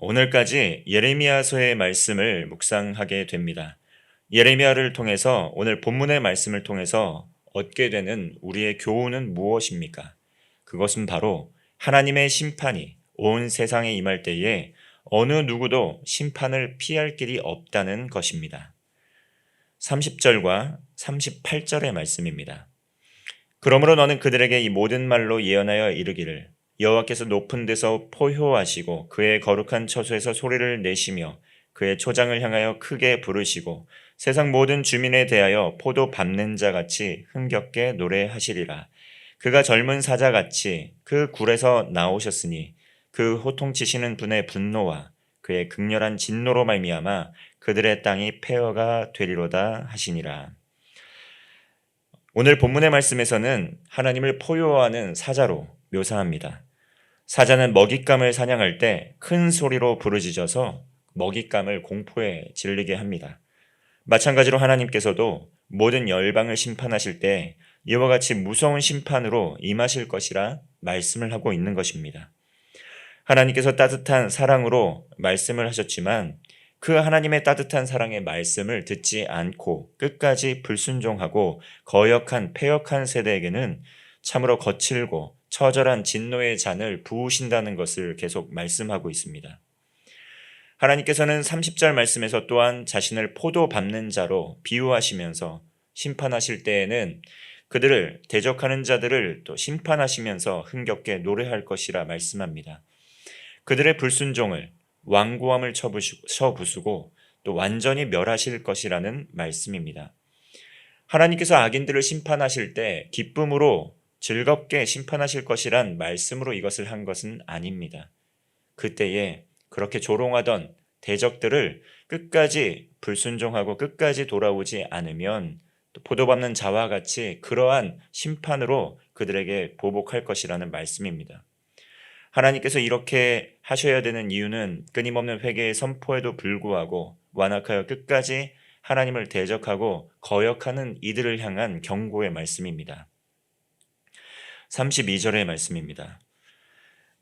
오늘까지 예레미야서의 말씀을 묵상하게 됩니다. 예레미야를 통해서 오늘 본문의 말씀을 통해서 얻게 되는 우리의 교훈은 무엇입니까? 그것은 바로 하나님의 심판이 온 세상에 임할 때에 어느 누구도 심판을 피할 길이 없다는 것입니다. 30절과 38절의 말씀입니다. 그러므로 너는 그들에게 이 모든 말로 예언하여 이르기를 여호와께서 높은 데서 포효하시고 그의 거룩한 처소에서 소리를 내시며 그의 초장을 향하여 크게 부르시고 세상 모든 주민에 대하여 포도 밟는 자 같이 흥겹게 노래하시리라. 그가 젊은 사자같이 그 굴에서 나오셨으니 그 호통치시는 분의 분노와 그의 극렬한 진노로 말미암아 그들의 땅이 폐허가 되리로다 하시니라. 오늘 본문의 말씀에서는 하나님을 포효하는 사자로 묘사합니다. 사자는 먹잇감을 사냥할 때 큰 소리로 부르짖어서 먹잇감을 공포에 질리게 합니다. 마찬가지로 하나님께서도 모든 열방을 심판하실 때 이와 같이 무서운 심판으로 임하실 것이라 말씀을 하고 있는 것입니다. 하나님께서 따뜻한 사랑으로 말씀을 하셨지만 그 하나님의 따뜻한 사랑의 말씀을 듣지 않고 끝까지 불순종하고 거역한 패역한 세대에게는 참으로 거칠고 처절한 진노의 잔을 부으신다는 것을 계속 말씀하고 있습니다. 하나님께서는 30절 말씀에서 또한 자신을 포도 밟는 자로 비유하시면서 심판하실 때에는 그들을 대적하는 자들을 또 심판하시면서 흥겹게 노래할 것이라 말씀합니다. 그들의 불순종을 완고함을 쳐부수고 또 완전히 멸하실 것이라는 말씀입니다. 하나님께서 악인들을 심판하실 때 기쁨으로 즐겁게 심판하실 것이란 말씀으로 이것을 한 것은 아닙니다. 그때에 그렇게 조롱하던 대적들을 끝까지 불순종하고 끝까지 돌아오지 않으면 또 포도 밟는 자와 같이 그러한 심판으로 그들에게 보복할 것이라는 말씀입니다. 하나님께서 이렇게 하셔야 되는 이유는 끊임없는 회개의 선포에도 불구하고 완악하여 끝까지 하나님을 대적하고 거역하는 이들을 향한 경고의 말씀입니다. 32절의 말씀입니다.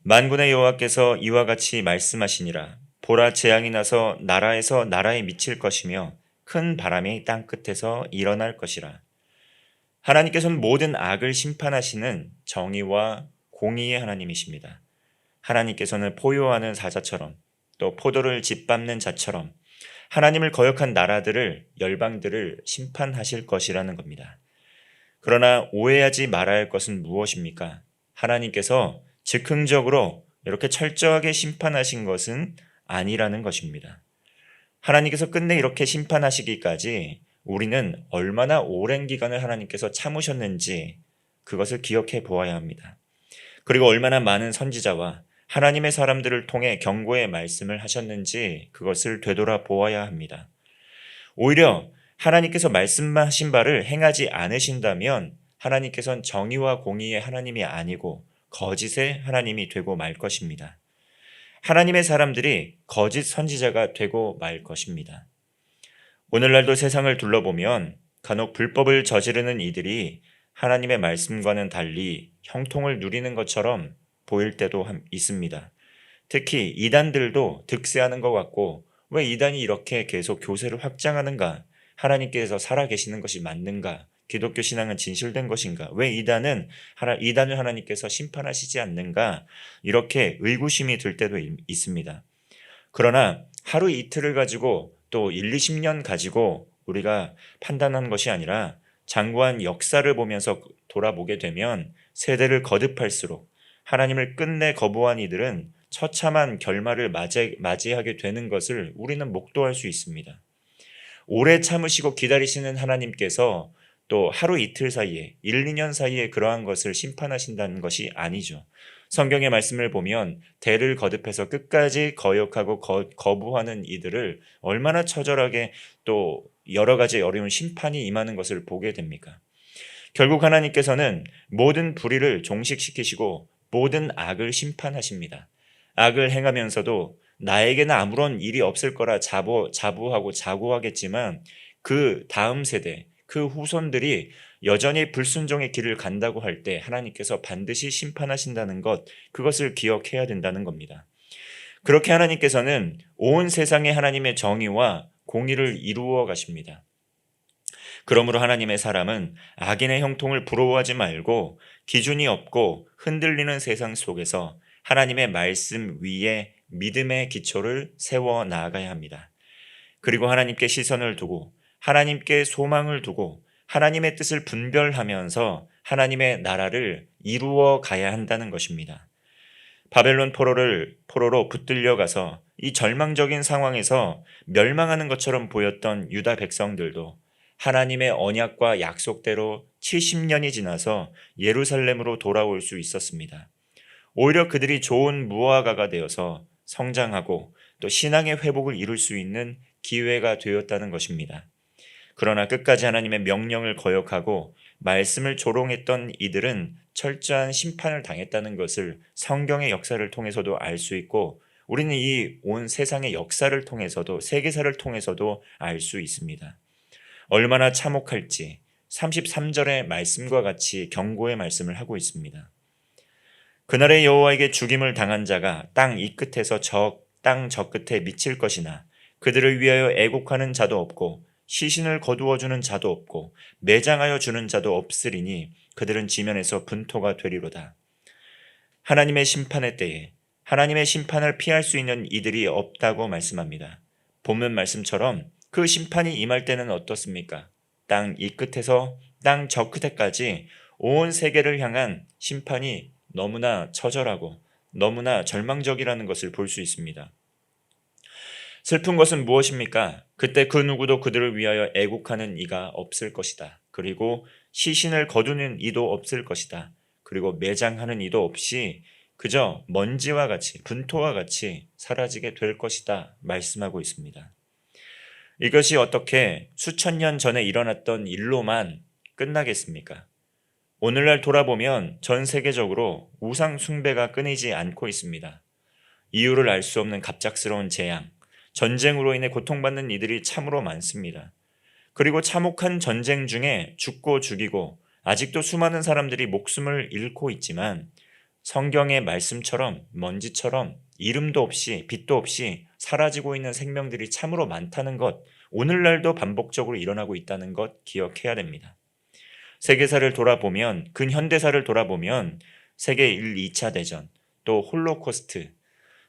만군의 여호와께서 이와 같이 말씀하시니라. 보라, 재앙이 나서 나라에서 나라에 미칠 것이며 큰 바람이 땅 끝에서 일어날 것이라. 하나님께서는 모든 악을 심판하시는 정의와 공의의 하나님이십니다. 하나님께서는 포효하는 사자처럼 또 포도를 짓밟는 자처럼 하나님을 거역한 나라들을 열방들을 심판하실 것이라는 겁니다. 그러나 오해하지 말아야 할 것은 무엇입니까? 하나님께서 즉흥적으로 이렇게 철저하게 심판하신 것은 아니라는 것입니다. 하나님께서 끝내 이렇게 심판하시기까지 우리는 얼마나 오랜 기간을 하나님께서 참으셨는지 그것을 기억해 보아야 합니다. 그리고 얼마나 많은 선지자와 하나님의 사람들을 통해 경고의 말씀을 하셨는지 그것을 되돌아 보아야 합니다. 오히려 하나님께서 말씀하신 바를 행하지 않으신다면 하나님께서는 정의와 공의의 하나님이 아니고 거짓의 하나님이 되고 말 것입니다. 하나님의 사람들이 거짓 선지자가 되고 말 것입니다. 오늘날도 세상을 둘러보면 간혹 불법을 저지르는 이들이 하나님의 말씀과는 달리 형통을 누리는 것처럼 보일 때도 있습니다. 특히 이단들도 득세하는 것 같고 왜 이단이 이렇게 계속 교세를 확장하는가? 하나님께서 살아계시는 것이 맞는가? 기독교 신앙은 진실된 것인가? 왜 이단을 하나님께서 심판하시지 않는가? 이렇게 의구심이 들 때도 있습니다. 그러나 하루 이틀을 가지고 또 1, 20년 가지고 우리가 판단하는 것이 아니라 장구한 역사를 보면서 돌아보게 되면 세대를 거듭할수록 하나님을 끝내 거부한 이들은 처참한 결말을 맞이하게 되는 것을 우리는 목도할 수 있습니다. 오래 참으시고 기다리시는 하나님께서 또 하루 이틀 사이에 1, 2년 사이에 그러한 것을 심판하신다는 것이 아니죠. 성경의 말씀을 보면 대를 거듭해서 끝까지 거역하고 거부하는 이들을 얼마나 처절하게 또 여러 가지 어려운 심판이 임하는 것을 보게 됩니까? 결국 하나님께서는 모든 불의를 종식시키시고 모든 악을 심판하십니다. 악을 행하면서도 나에게는 아무런 일이 없을 거라 자부하고 자고하겠지만 그 다음 세대, 그 후손들이 여전히 불순종의 길을 간다고 할 때 하나님께서 반드시 심판하신다는 것, 그것을 기억해야 된다는 겁니다. 그렇게 하나님께서는 온 세상에 하나님의 정의와 공의를 이루어 가십니다. 그러므로 하나님의 사람은 악인의 형통을 부러워하지 말고 기준이 없고 흔들리는 세상 속에서 하나님의 말씀 위에 믿음의 기초를 세워 나아가야 합니다. 그리고 하나님께 시선을 두고 하나님께 소망을 두고 하나님의 뜻을 분별하면서 하나님의 나라를 이루어 가야 한다는 것입니다. 바벨론 포로로 붙들려 가서 이 절망적인 상황에서 멸망하는 것처럼 보였던 유다 백성들도 하나님의 언약과 약속대로 70년이 지나서 예루살렘으로 돌아올 수 있었습니다. 오히려 그들이 좋은 무화과가 되어서 성장하고 또 신앙의 회복을 이룰 수 있는 기회가 되었다는 것입니다. 그러나 끝까지 하나님의 명령을 거역하고 말씀을 조롱했던 이들은 철저한 심판을 당했다는 것을 성경의 역사를 통해서도 알 수 있고 우리는 이 온 세상의 역사를 통해서도 세계사를 통해서도 알 수 있습니다. 얼마나 참혹할지 33절의 말씀과 같이 경고의 말씀을 하고 있습니다. 그날의 여호와에게 죽임을 당한 자가 땅 이 끝에서 땅 저 끝에 미칠 것이나 그들을 위하여 애곡하는 자도 없고 시신을 거두어 주는 자도 없고 매장하여 주는 자도 없으리니 그들은 지면에서 분토가 되리로다. 하나님의 심판의 때에 하나님의 심판을 피할 수 있는 이들이 없다고 말씀합니다. 본문 말씀처럼 그 심판이 임할 때는 어떻습니까? 땅 이 끝에서 땅 저 끝에까지 온 세계를 향한 심판이 너무나 처절하고 너무나 절망적이라는 것을 볼 수 있습니다. 슬픈 것은 무엇입니까? 그때 그 누구도 그들을 위하여 애곡하는 이가 없을 것이다. 그리고 시신을 거두는 이도 없을 것이다. 그리고 매장하는 이도 없이 그저 먼지와 같이 분토와 같이 사라지게 될 것이다 말씀하고 있습니다. 이것이 어떻게 수천 년 전에 일어났던 일로만 끝나겠습니까? 오늘날 돌아보면 전 세계적으로 우상 숭배가 끊이지 않고 있습니다. 이유를 알 수 없는 갑작스러운 재앙, 전쟁으로 인해 고통받는 이들이 참으로 많습니다. 그리고 참혹한 전쟁 중에 죽고 죽이고 아직도 수많은 사람들이 목숨을 잃고 있지만 성경의 말씀처럼 먼지처럼 이름도 없이 빛도 없이 사라지고 있는 생명들이 참으로 많다는 것, 오늘날도 반복적으로 일어나고 있다는 것 기억해야 됩니다. 세계사를 돌아보면 근현대사를 돌아보면 세계 1, 2차 대전, 또 홀로코스트,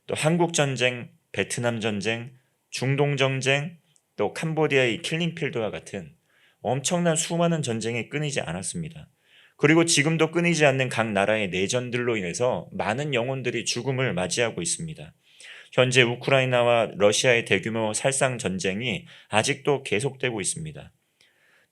또 한국전쟁, 베트남전쟁, 중동전쟁, 또 캄보디아의 킬링필드와 같은 엄청난 수많은 전쟁이 끊이지 않았습니다. 그리고 지금도 끊이지 않는 각 나라의 내전들로 인해서 많은 영혼들이 죽음을 맞이하고 있습니다. 현재 우크라이나와 러시아의 대규모 살상 전쟁이 아직도 계속되고 있습니다.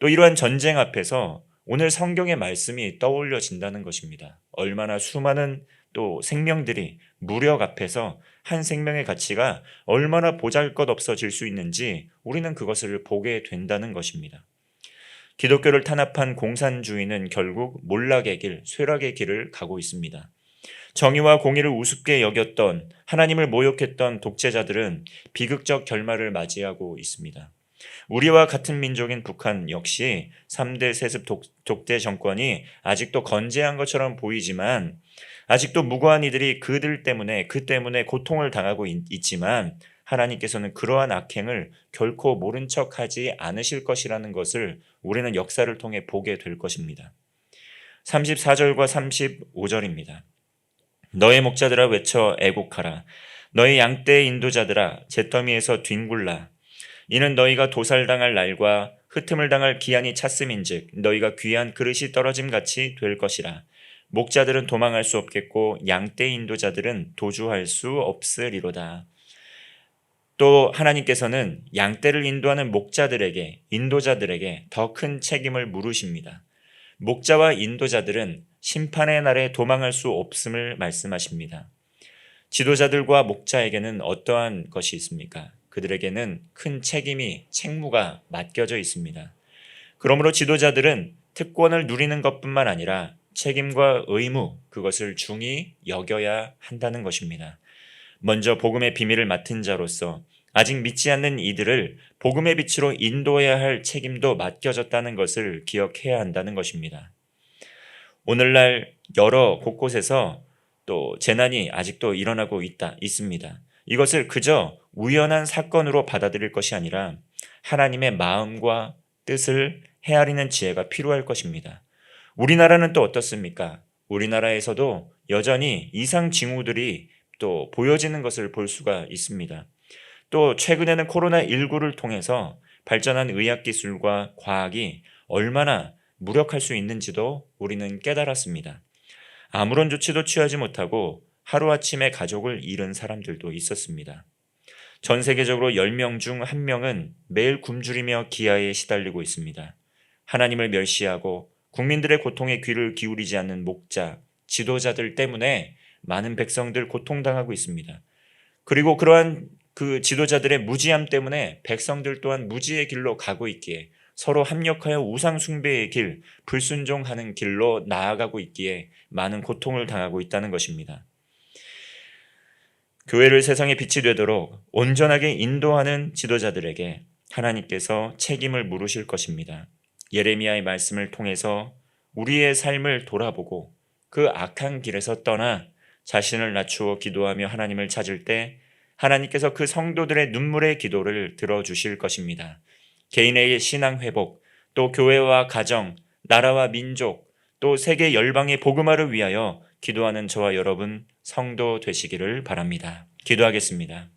또 이러한 전쟁 앞에서 오늘 성경의 말씀이 떠올려진다는 것입니다. 얼마나 수많은 또 생명들이 무력 앞에서 한 생명의 가치가 얼마나 보잘것없어질 수 있는지 우리는 그것을 보게 된다는 것입니다. 기독교를 탄압한 공산주의는 결국 몰락의 길, 쇠락의 길을 가고 있습니다. 정의와 공의를 우습게 여겼던 하나님을 모욕했던 독재자들은 비극적 결말을 맞이하고 있습니다. 우리와 같은 민족인 북한 역시 3대 세습 독재 정권이 아직도 건재한 것처럼 보이지만 아직도 무고한 이들이 그 때문에 고통을 당하고 있지만 하나님께서는 그러한 악행을 결코 모른 척하지 않으실 것이라는 것을 우리는 역사를 통해 보게 될 것입니다. 34절과 35절입니다. 너의 목자들아 외쳐 애곡하라. 너의 양떼의 인도자들아 잿더미에서 뒹굴라. 이는 너희가 도살당할 날과 흩음을 당할 기한이 찼음인즉 너희가 귀한 그릇이 떨어짐 같이 될 것이라. 목자들은 도망할 수 없겠고 양떼 인도자들은 도주할 수 없으리로다. 또 하나님께서는 양떼를 인도하는 목자들에게 인도자들에게 더 큰 책임을 물으십니다. 목자와 인도자들은 심판의 날에 도망할 수 없음을 말씀하십니다. 지도자들과 목자에게는 어떠한 것이 있습니까? 그들에게는 큰 책무가 맡겨져 있습니다. 그러므로 지도자들은 특권을 누리는 것뿐만 아니라 책임과 의무, 그것을 중히 여겨야 한다는 것입니다. 먼저 복음의 비밀을 맡은 자로서 아직 믿지 않는 이들을 복음의 빛으로 인도해야 할 책임도 맡겨졌다는 것을 기억해야 한다는 것입니다. 오늘날 여러 곳곳에서 또 재난이 아직도 일어나고 있습니다. 이것을 그저 우연한 사건으로 받아들일 것이 아니라 하나님의 마음과 뜻을 헤아리는 지혜가 필요할 것입니다. 우리나라는 또 어떻습니까? 우리나라에서도 여전히 이상 징후들이 또 보여지는 것을 볼 수가 있습니다. 또 최근에는 코로나19를 통해서 발전한 의학기술과 과학이 얼마나 무력할 수 있는지도 우리는 깨달았습니다. 아무런 조치도 취하지 못하고 하루아침에 가족을 잃은 사람들도 있었습니다. 전 세계적으로 10명 중 1명은 매일 굶주리며 기아에 시달리고 있습니다. 하나님을 멸시하고 국민들의 고통에 귀를 기울이지 않는 목자, 지도자들 때문에 많은 백성들 고통당하고 있습니다. 그리고 그러한 그 지도자들의 무지함 때문에 백성들 또한 무지의 길로 가고 있기에 서로 합력하여 우상 숭배의 길, 불순종하는 길로 나아가고 있기에 많은 고통을 당하고 있다는 것입니다. 교회를 세상의 빛이 되도록 온전하게 인도하는 지도자들에게 하나님께서 책임을 물으실 것입니다. 예레미야의 말씀을 통해서 우리의 삶을 돌아보고 그 악한 길에서 떠나 자신을 낮추어 기도하며 하나님을 찾을 때 하나님께서 그 성도들의 눈물의 기도를 들어주실 것입니다. 개인의 신앙 회복, 또 교회와 가정, 나라와 민족, 또 세계 열방의 복음화를 위하여 기도하는 저와 여러분 성도 되시기를 바랍니다. 기도하겠습니다.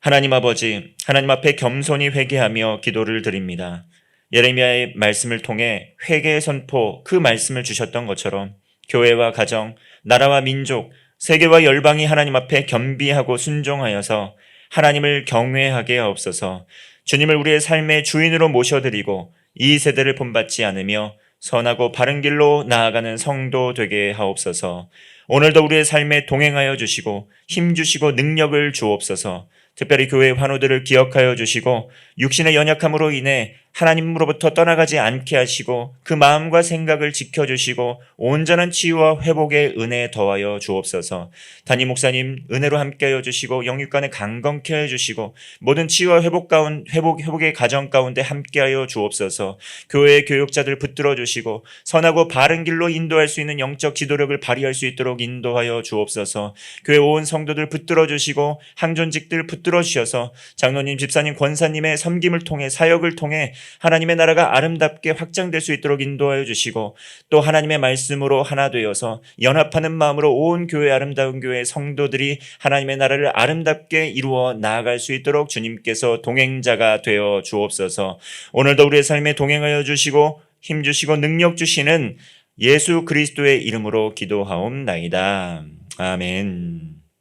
하나님 아버지, 하나님 앞에 겸손히 회개하며 기도를 드립니다. 예레미야의 말씀을 통해 회개의 선포, 그 말씀을 주셨던 것처럼 교회와 가정, 나라와 민족, 세계와 열방이 하나님 앞에 겸비하고 순종하여서 하나님을 경외하게 하옵소서. 주님을 우리의 삶의 주인으로 모셔드리고 이 세대를 본받지 않으며 선하고 바른 길로 나아가는 성도 되게 하옵소서. 오늘도 우리의 삶에 동행하여 주시고 힘 주시고 능력을 주옵소서. 특별히 교회의 환우들을 기억하여 주시고 육신의 연약함으로 인해 하나님으로부터 떠나가지 않게 하시고 그 마음과 생각을 지켜주시고 온전한 치유와 회복의 은혜 더하여 주옵소서. 담임 목사님 은혜로 함께하여 주시고 영육간에 강건케 하여 주시고 모든 치유와 회복의 가정 가운데 함께하여 주옵소서. 교회의 교육자들 붙들어 주시고 선하고 바른 길로 인도할 수 있는 영적 지도력을 발휘할 수 있도록 인도하여 주옵소서. 교회 온 성도들 붙들어 주시고 항존직들 붙들어 주셔서 장로님, 집사님, 권사님의 섬김을 통해 사역을 통해 하나님의 나라가 아름답게 확장될 수 있도록 인도하여 주시고 또 하나님의 말씀으로 하나 되어서 연합하는 마음으로 온 교회 아름다운 교회 성도들이 하나님의 나라를 아름답게 이루어 나아갈 수 있도록 주님께서 동행자가 되어 주옵소서. 오늘도 우리의 삶에 동행하여 주시고 힘 주시고 능력 주시는 예수 그리스도의 이름으로 기도하옵나이다. 아멘.